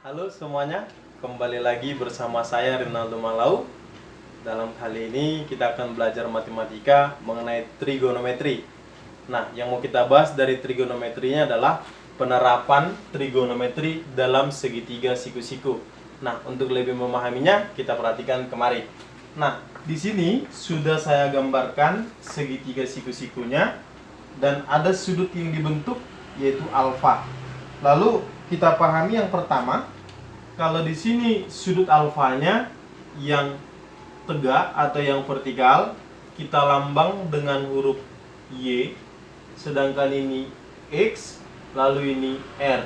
Halo semuanya, kembali lagi bersama saya Rinaldo Malau. Dalam kali ini kita akan belajar matematika mengenai trigonometri. Nah, yang mau kita bahas dari trigonometrinya adalah penerapan trigonometri dalam segitiga siku-siku. Nah, untuk lebih memahaminya, kita perhatikan kemari. Nah, di sini sudah saya gambarkan segitiga siku-sikunya dan ada sudut yang dibentuk yaitu alfa. Lalu kita pahami yang pertama, kalau di sini sudut alfanya yang tegak atau yang vertikal, kita lambang dengan huruf Y, sedangkan ini X, lalu ini R.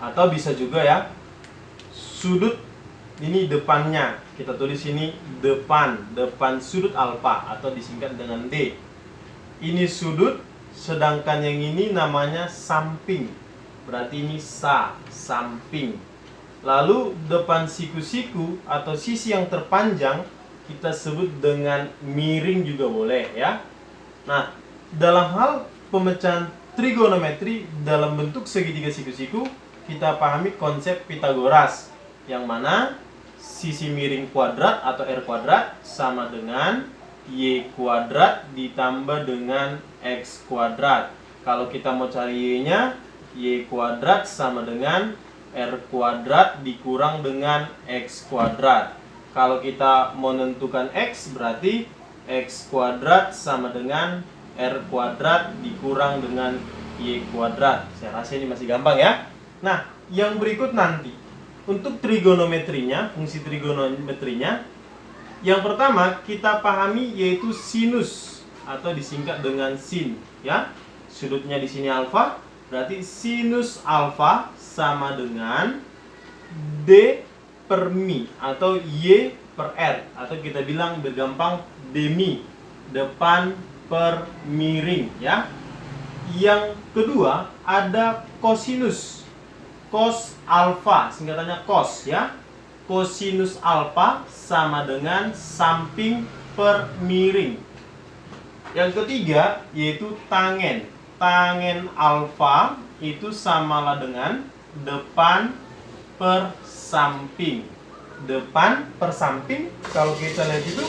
Atau bisa juga ya, sudut ini depannya, kita tulis ini depan sudut alfa atau disingkat dengan D. Ini sudut, sedangkan yang ini namanya samping. Berarti ini samping. Lalu depan siku-siku atau sisi yang terpanjang kita sebut dengan miring juga boleh ya. Nah, dalam hal pemecahan trigonometri dalam bentuk segitiga siku-siku, kita pahami konsep Pitagoras, yang mana sisi miring kuadrat atau R kuadrat sama dengan Y kuadrat ditambah dengan X kuadrat. Kalau kita mau cari Y-nya, Y kuadrat sama dengan R kuadrat dikurang dengan X kuadrat. Kalau kita menentukan X, berarti X kuadrat sama dengan R kuadrat dikurang dengan Y kuadrat. Saya rasa ini masih gampang ya. Nah, yang berikut nanti untuk trigonometrinya, fungsi trigonometrinya, yang pertama kita pahami yaitu sinus atau disingkat dengan sin ya. Sudutnya di sini alfa, berarti sinus alfa sama dengan D per mi atau Y per R, atau kita bilang bergampang demi, depan per miring ya. Yang kedua ada kosinus, cos alfa, singkatannya cos ya. Kosinus alfa sama dengan samping per miring. Yang ketiga yaitu tangen. Tangen alfa itu samalah dengan depan per samping. Depan per samping, kalau kita lihat itu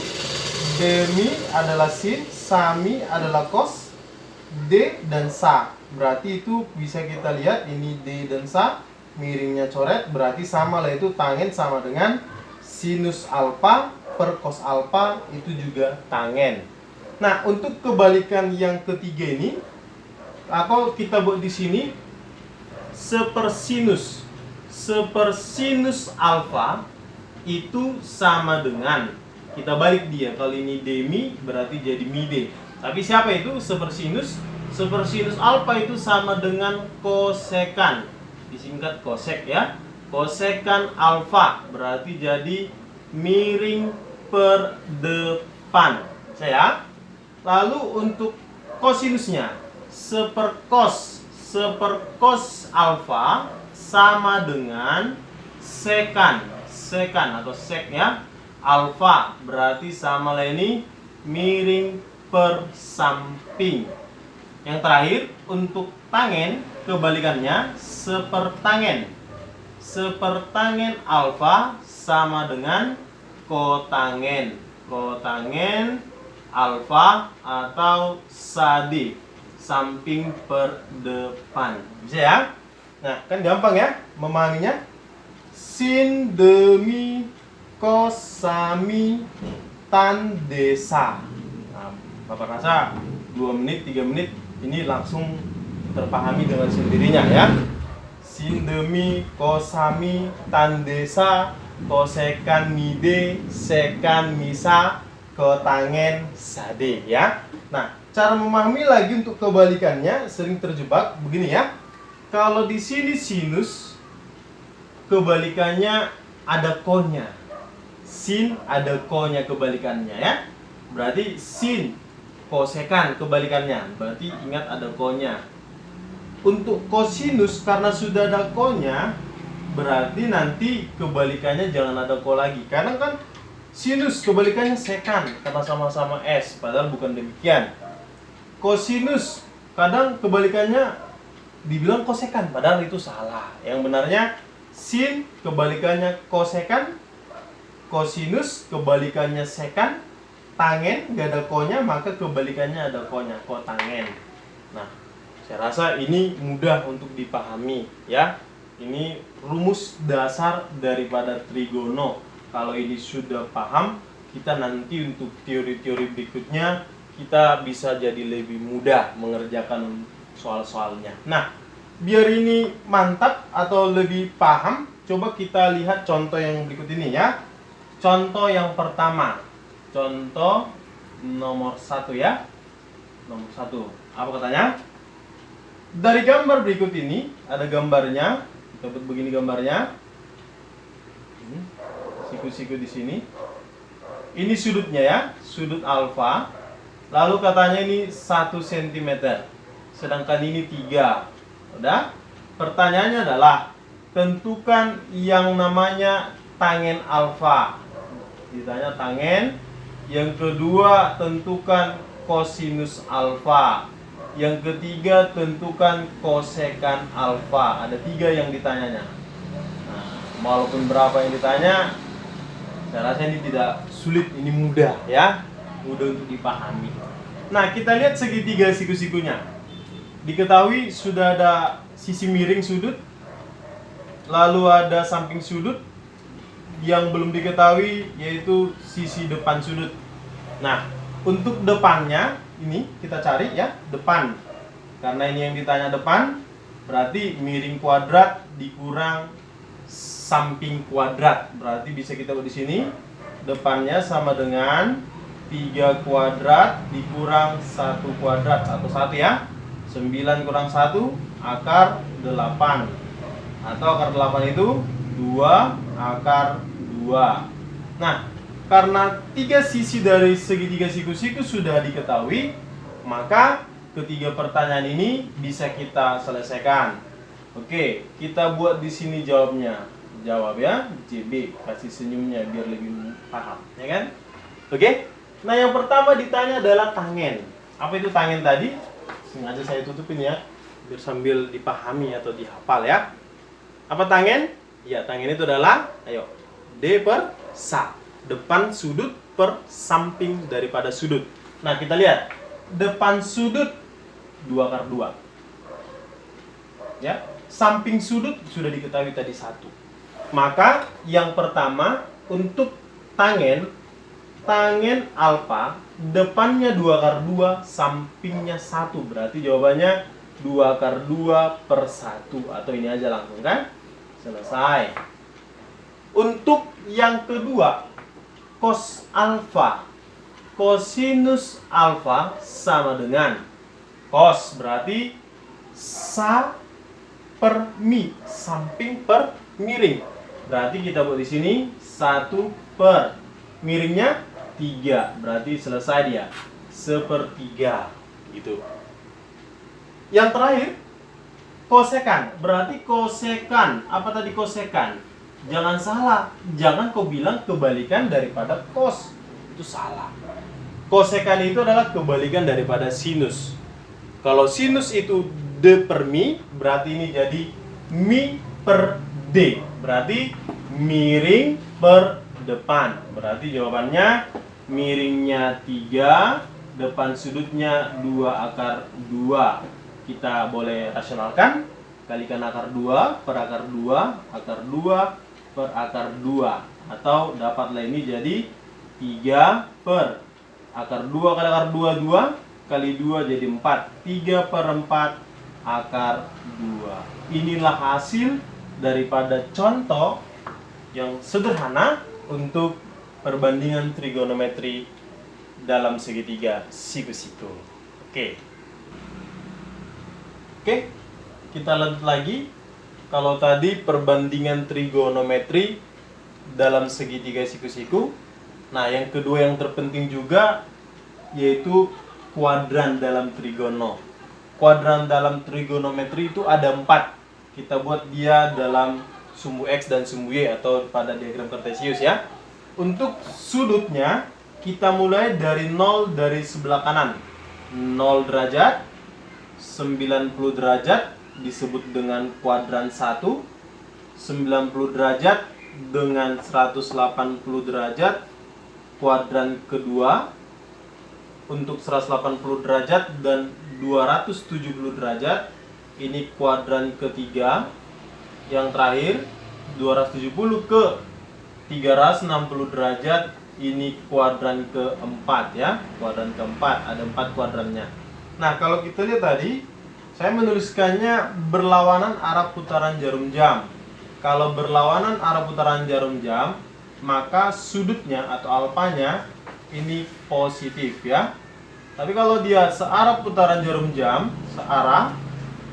demi adalah sin, sami adalah cos, D dan sa. Berarti itu bisa kita lihat ini D dan sa, miringnya coret, berarti sama lah, itu tangen sama dengan sinus alfa per cos alfa, itu juga tangen. Nah, untuk kebalikan yang ketiga ini, atau kita buat di sini sepersinus. Sepersinus alfa itu sama dengan, kita balik dia, kalau ini demi berarti jadi mi D. Tapi siapa itu sepersinus? Sepersinus alfa itu sama dengan kosekan, disingkat kosek ya. Kosekan alfa berarti jadi miring per depan. Saya. Lalu untuk kosinusnya, seperkos alfa sama dengan sekan atau sek ya. Alfa berarti sama lah ini miring per samping. Yang terakhir untuk tangen, kebalikannya sepertangen. Sepertangen alfa sama dengan kotangen. Kotangen alfa atau sadi, samping per depan. Bisa ya? Nah, kan gampang ya memahaminya. Sin, demi, cos, sami, tan, desa. Nah, Bapak rasa 2 menit, 3 menit ini langsung terpahami dengan sendirinya ya. Sin, demi, cos, sami, tan, desa, kosekan, mide, sekan, misa, kotangen, sade ya. Nah, cara memahami lagi untuk kebalikannya sering terjebak begini ya. Kalau di sini sinus, kebalikannya ada konya. Sin ada konya kebalikannya ya. Berarti sin kosekan kebalikannya. Berarti ingat ada konya. Untuk kosinus karena sudah ada konya, berarti nanti kebalikannya jangan ada ko lagi. Karena kan sinus kebalikannya sekan karena sama-sama S, padahal bukan demikian. Kosinus kadang kebalikannya dibilang kosekan, padahal itu salah. Yang benarnya sin kebalikannya kosekan, kosinus kebalikannya sekan, tangen gak ada konya maka kebalikannya ada konya, kotangen. Nah, saya rasa ini mudah untuk dipahami ya. Ini rumus dasar daripada trigono. Kalau ini sudah paham, kita nanti untuk teori-teori berikutnya kita bisa jadi lebih mudah mengerjakan soal-soalnya. Nah, biar ini mantap atau lebih paham, coba kita lihat contoh yang berikut ini ya. Contoh yang pertama, contoh nomor 1 ya. Nomor 1, apa katanya? Dari gambar berikut ini, ada gambarnya. Kita buat begini gambarnya. Siku-siku di sini. Ini sudutnya ya, sudut alfa. Lalu katanya ini 1 cm. Sedangkan ini 3. Udah? Pertanyaannya adalah tentukan yang namanya tangen alfa. Ditanya tangen. Yang kedua, tentukan kosinus alfa. Yang ketiga, tentukan kosekan alfa. Ada 3 yang ditanyanya. Nah, walaupun berapa yang ditanya, saya rasa ini tidak sulit, ini mudah ya. Mudah untuk dipahami. Nah, kita lihat segitiga siku-sikunya. Diketahui sudah ada sisi miring sudut, lalu ada samping sudut. Yang belum diketahui yaitu sisi depan sudut. Nah, untuk depannya ini kita cari ya, depan. Karena ini yang ditanya depan, berarti miring kuadrat dikurang samping kuadrat. Berarti bisa kita buat di sini. Depannya sama dengan 3 kuadrat dikurang 1 kuadrat atau 1 ya. 9 kurang 1 akar 8. Atau akar 8 itu 2 akar 2. Nah, karena 3 sisi dari segitiga siku-siku sudah diketahui, maka ketiga pertanyaan ini bisa kita selesaikan. Oke, kita buat di sini jawabnya. Jawab ya, JB, kasih senyumnya biar lebih paham, ya kan? Oke. Nah, yang pertama ditanya adalah tangen. Apa itu tangen tadi? Sengaja saya tutupin ya, biar sambil dipahami atau dihafal ya. Apa tangen? Ya, tangen itu adalah, ayo, D per sa. Depan sudut per samping daripada sudut. Nah, kita lihat. Depan sudut 2 akar 2. Ya, samping sudut sudah diketahui tadi 1. Maka yang pertama untuk tangen alfa depannya 2 akar 2, sampingnya 1. Berarti jawabannya 2 akar 2 per 1. Atau ini aja langsung kan? Selesai. Untuk yang kedua, cos alfa. Kosinus alfa sama dengan cos, berarti sa per mi, samping per miring. Berarti kita buat di sini 1 per miringnya 3. Berarti selesai dia. 1/3 gitu. Yang terakhir kosekan. Berarti kosekan. Apa tadi kosekan? Jangan salah. Jangan kau bilang kebalikan daripada cos. Itu salah. Kosekan itu adalah kebalikan daripada sinus. Kalau sinus itu D per mi, berarti ini jadi mi per D. Berarti miring per depan. Berarti jawabannya miringnya 3, depan sudutnya 2 akar 2. Kita boleh rasionalkan. Kalikan akar 2 per akar 2, akar 2 per akar 2. Atau dapatlah ini jadi 3 per akar 2 kali akar 2, 2 kali 2 jadi 4. 3 per 4 akar 2. Inilah hasil daripada contoh yang sederhana untuk perbandingan trigonometri dalam segitiga siku-siku. Oke, kita lanjut lagi. Kalau tadi perbandingan trigonometri dalam segitiga siku-siku. Nah, yang kedua yang terpenting juga yaitu kuadran dalam trigono. Kuadran dalam trigonometri itu ada 4. Kita buat dia dalam sumbu X dan sumbu Y atau pada diagram kartesius ya. Untuk sudutnya kita mulai dari 0 dari sebelah kanan. 0 derajat, 90 derajat disebut dengan kuadran 1. 90 derajat dengan 180 derajat kuadran kedua. Untuk 180 derajat dan 270 derajat ini kuadran ketiga. Yang terakhir 270 ke 360 derajat ini kuadran keempat ya. Kuadran keempat, ada 4 kuadrannya. Nah, kalau kita lihat tadi saya menuliskannya berlawanan arah putaran jarum jam. Kalau berlawanan arah putaran jarum jam, maka sudutnya atau alfanya ini positif ya. Tapi kalau dia searah putaran jarum jam, searah,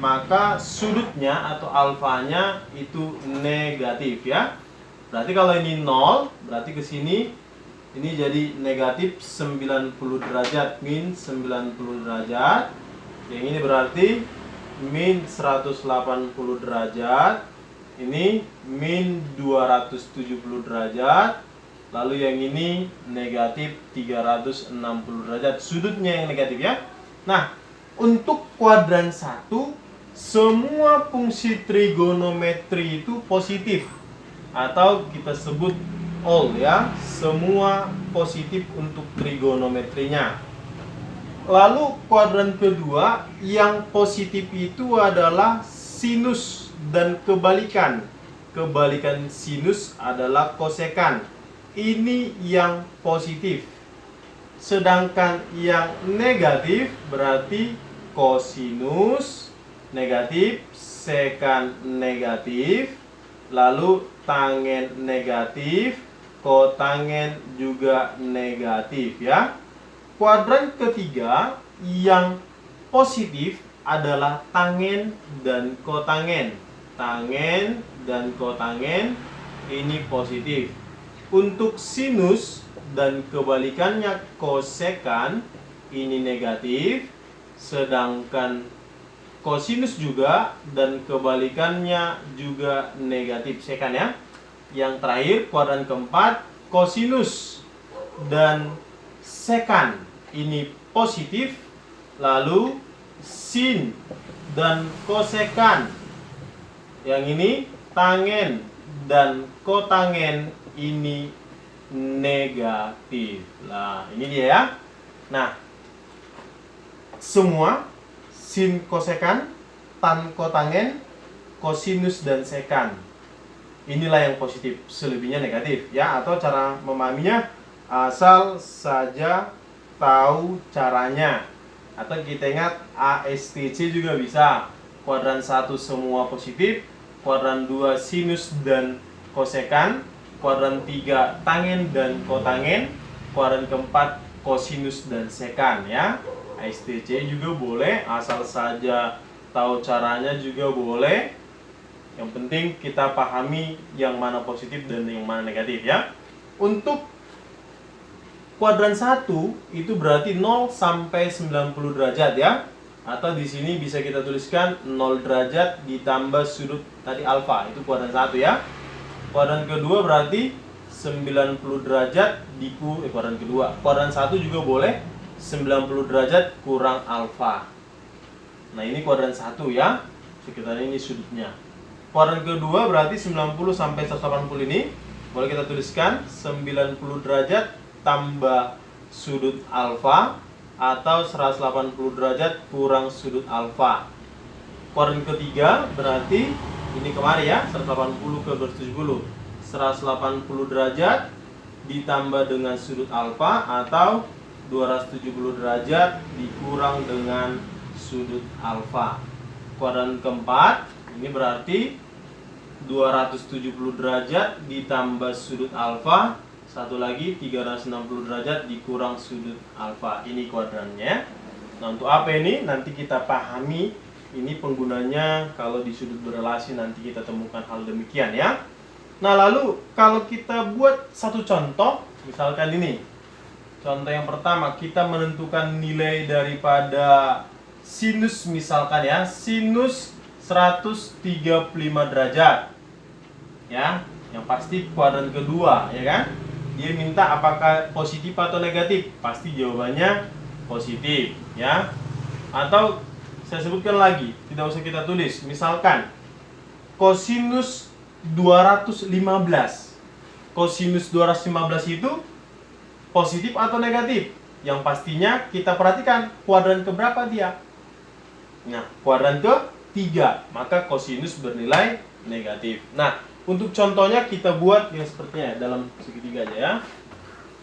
maka sudutnya atau alfanya itu negatif ya. Berarti kalau ini 0, berarti ke sini ini jadi negatif 90 derajat, min 90 derajat. Yang ini berarti min 180 derajat. Ini min 270 derajat. Lalu yang ini negatif 360 derajat. Sudutnya yang negatif ya. Nah, untuk kuadran 1, semua fungsi trigonometri itu positif. Atau kita sebut all ya. Semua positif untuk trigonometrinya. Lalu kuadran kedua, yang positif itu adalah sinus dan kebalikan. Kebalikan sinus adalah kosekan. Ini yang positif. Sedangkan yang negatif berarti kosinus negatif, sekan negatif, lalu tangen negatif, kotangen juga negatif ya. Kuadran ketiga yang positif adalah tangen dan kotangen. Tangen dan kotangen ini positif. Untuk sinus dan kebalikannya kosekan ini negatif, sedangkan kosinus juga dan kebalikannya juga negatif, sekan ya. Yang terakhir kuadran keempat, kosinus dan sekan ini positif, lalu sin dan kosekan yang ini tangen dan kotangen ini negatif. Nah, ini dia ya. Nah, semua sin kosekan, tan kotangen, kosinus dan sekan inilah yang positif, selebihnya negatif ya. Atau cara memahaminya, asal saja tahu caranya. Atau kita ingat ASTC juga bisa. Kuadran 1 semua positif, kuadran 2 sinus dan kosekan, kuadran 3 tangen dan kotangen, kuadran keempat kosinus dan sekan ya. ASTC juga boleh, asal saja tahu caranya juga boleh. Yang penting kita pahami yang mana positif dan yang mana negatif ya. Untuk kuadran 1 itu berarti 0 sampai 90 derajat ya. Atau di sini bisa kita tuliskan 0 derajat ditambah sudut tadi alfa, itu kuadran 1 ya. Kuadran kedua berarti 90 derajat kuadran kedua. Kuadran 1 juga boleh 90 derajat kurang alfa. Nah, ini kuadran 1 ya. Sekitar ini sudutnya. Kuadran kedua berarti 90 sampai 180 ini boleh kita tuliskan 90 derajat tambah sudut alfa atau 180 derajat kurang sudut alfa. Kuadran ketiga berarti ini kemarin ya, 180 ke 270. 180 derajat ditambah dengan sudut alfa atau 270 derajat dikurang dengan sudut alfa. Kuadran keempat ini berarti 270 derajat ditambah sudut alfa, satu lagi 360 derajat dikurang sudut alfa. Ini kuadrannya. Nah, untuk apa ini? Nanti kita pahami. Ini penggunanya kalau di sudut berelasi nanti kita temukan hal demikian ya. Nah, lalu kalau kita buat satu contoh, misalkan ini. Contoh yang pertama, kita menentukan nilai daripada sinus misalkan ya. Sinus 135 derajat. Ya, yang pasti kuadran kedua ya kan. Dia minta apakah positif atau negatif. Pasti jawabannya positif ya. Atau saya sebutkan lagi, tidak usah kita tulis. Misalkan kosinus 215. Kosinus 215 itu positif atau negatif? Yang pastinya kita perhatikan kuadran keberapa dia. Nah, kuadran ke-3, maka kosinus bernilai negatif. Nah, untuk contohnya kita buat yang sepertinya dalam segitiga aja ya.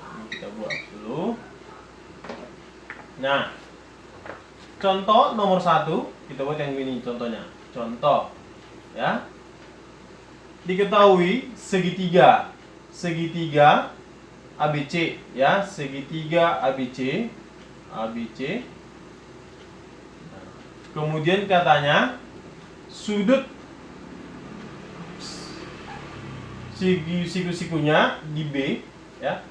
Ini kita buat dulu. Nah, contoh nomor 1, kita buat yang ini contohnya. Contoh ya. Diketahui segitiga ABC ya, segitiga ABC. Kemudian katanya sudut siku-sikunya di B ya.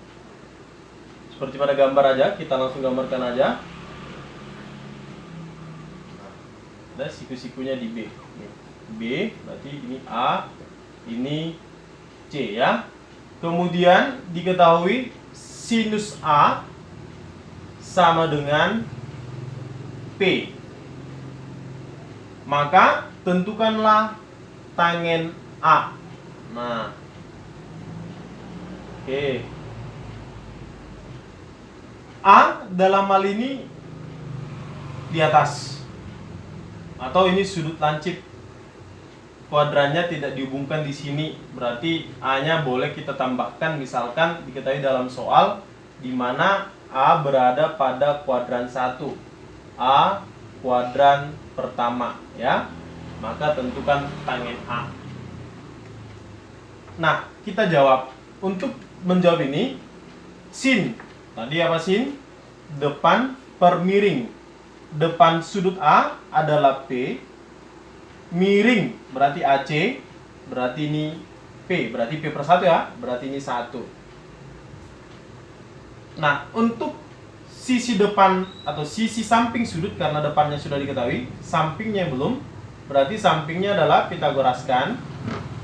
Seperti pada gambar aja, kita langsung gambarkan aja. Ada siku-sikunya di B. B berarti ini A, ini C ya. Kemudian diketahui sinus A sama dengan P. Maka tentukanlah tangen A. Nah, oke. A dalam hal ini di atas, atau ini sudut lancip. Kuadrannya tidak dihubungkan di sini, berarti A-nya boleh kita tambahkan. Misalkan diketahui dalam soal di mana A berada pada kuadran 1, A kuadran pertama ya, maka tentukan tangen A. Nah, kita jawab. Untuk menjawab ini, sin tadi apa sin? Depan per miring. Depan sudut A adalah P, miring berarti AC, berarti ini P, berarti P per 1 ya, berarti ini 1. Nah, untuk sisi depan atau sisi samping sudut, karena depannya sudah diketahui, sampingnya belum, berarti sampingnya adalah Pitagoraskan,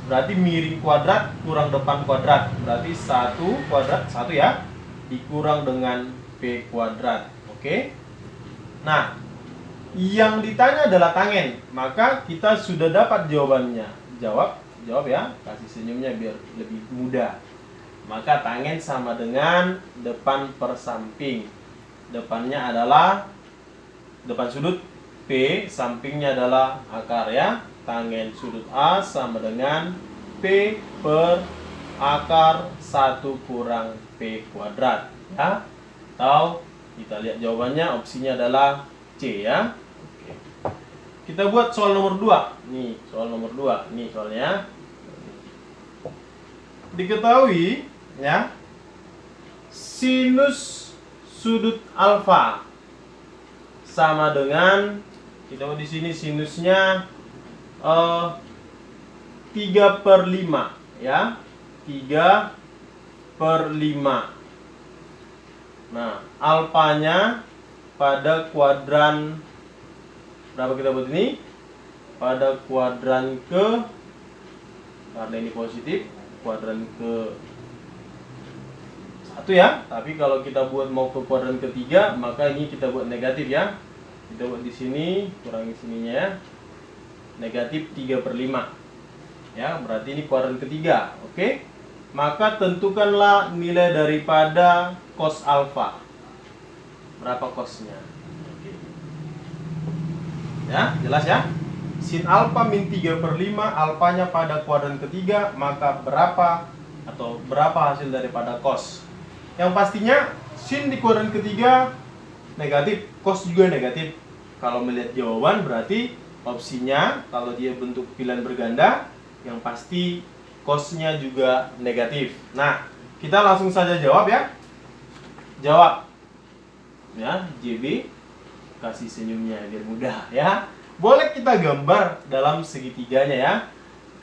berarti miring kuadrat kurang depan kuadrat, berarti 1 kuadrat 1 ya, dikurang dengan P kuadrat. Oke. Nah, yang ditanya adalah tangen, maka kita sudah dapat jawabannya. Jawab ya, kasih senyumnya biar lebih mudah. Maka tangen sama dengan depan per samping. Depannya adalah depan sudut P, sampingnya adalah akar ya. Tangen sudut A sama dengan P per akar 1 kurang P kuadrat ya. Atau kita lihat jawabannya, opsinya adalah C ya. Kita buat soal nomor 2. Nih, soal nomor 2. Nih soalnya. Diketahui ya, sinus sudut alfa sama dengan, kita buat di sini sinusnya 3/5 ya. 3/5. Nah, alfanya pada kuadran berapa kita buat ini? Pada kuadran ke, karena ini positif, kuadran ke 1 ya. Tapi kalau kita buat mau ke kuadran ketiga, maka ini kita buat negatif ya. Kita buat di sini, kurangi sininya ya. Negatif 3/5 ya, berarti ini kuadran ketiga. Oke. Maka tentukanlah nilai daripada cos alfa. Berapa cosnya? Ya, jelas ya? Sin alfa min 3/5, alfanya pada kuadran ketiga, maka berapa atau berapa hasil daripada cos? Yang pastinya sin di kuadran ketiga negatif, cos juga negatif. Kalau melihat jawaban berarti opsinya, kalau dia bentuk pilihan berganda, yang pasti cosnya juga negatif. Nah, kita langsung saja jawab ya. Jawab ya, JB. Kasih senyumnya biar mudah ya. Boleh kita gambar dalam segitiganya ya.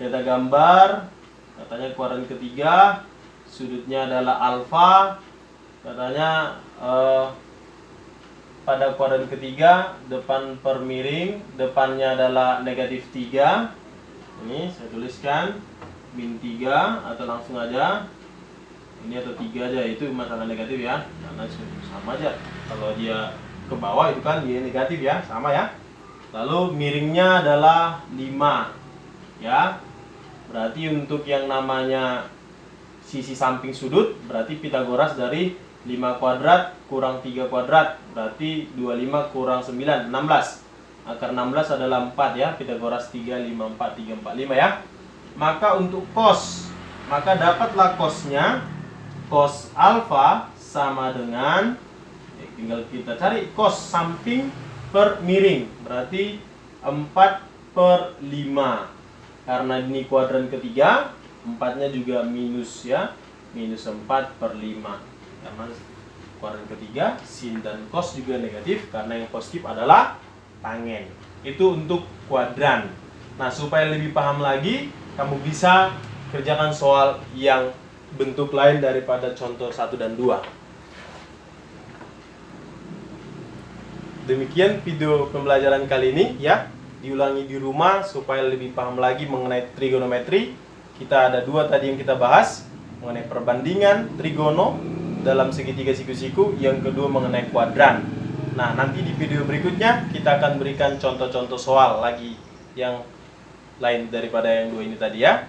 Kita gambar, katanya kuadran ketiga, sudutnya adalah alfa. Katanya pada kuadran ketiga, depan per miring, depannya adalah negatif 3. Ini saya tuliskan min 3 atau langsung aja ini, atau 3 aja, itu masalah negatif ya, karena sama aja. Kalau dia ke bawah itu kan dia negatif ya, sama ya. Lalu miringnya adalah 5 ya. Berarti untuk yang namanya sisi samping sudut, berarti Pitagoras dari 5 kuadrat kurang 3 kuadrat, berarti 25 kurang 9, 16. Akar 16 adalah 4 ya, Pitagoras 3, 5, 4, 3, 4, 5 ya. Maka untuk cos, maka dapatlah cosnya, cos alfa sama dengan, tinggal kita cari cos samping per miring, berarti 4/5. Karena ini kuadran ketiga, 4-nya juga minus ya, minus 4/5. Karena kuadran ketiga, sin dan cos juga negatif, karena yang positif adalah tangen. Itu untuk kuadran. Nah, supaya lebih paham lagi, kamu bisa kerjakan soal yang bentuk lain daripada contoh 1 dan 2. Demikian video pembelajaran kali ini ya. Diulangi di rumah supaya lebih paham lagi mengenai trigonometri. Kita ada 2 tadi yang kita bahas, mengenai perbandingan trigono dalam segitiga siku-siku, yang kedua mengenai kuadran. Nah, nanti di video berikutnya kita akan berikan contoh-contoh soal lagi yang lain daripada yang 2 ini tadi ya.